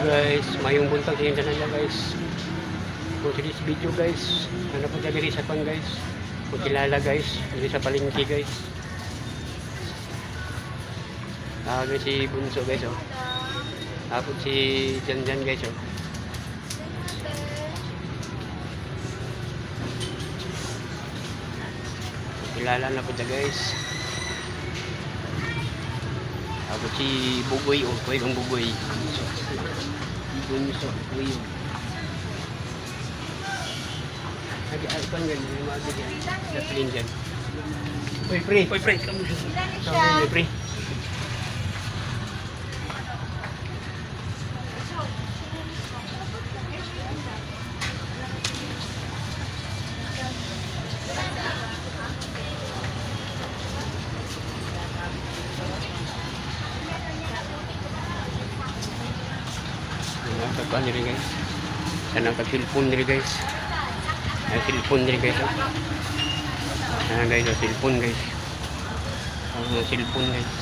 guys, mayong buntag sa inyo na guys. For this video guys, ano po dyan sa pan guys, magkilala guys, dito sa palengke guys. Guys si Bunso guys oh. Tapos si Janjan guys oh. Kilala na po dyan guys. Tapos si Bugoy oh, kuya kang Bugoy. Bunso, kuya. Nag-alpan gan, yung mga bigyan. Naplin dyan. Uy, pre, kamu siya. Uy, pre. Nagkakuan nila guys. Sana nagka-cellphone nila guys. Cellphone nila guys. Sana guys, cellphone guys. Cellphone guys.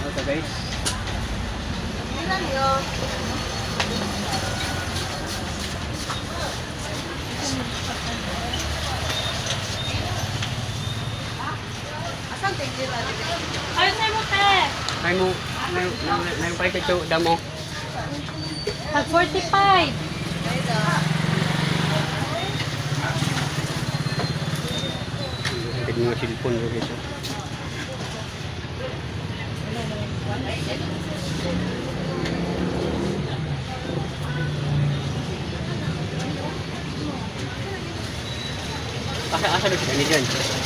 Ito guys. Ay, sa'yo mo, te! Ay mo, may pa ito damo. Pag 45. Hindi mga cellphone nila guys. Asa na sila ni dyan?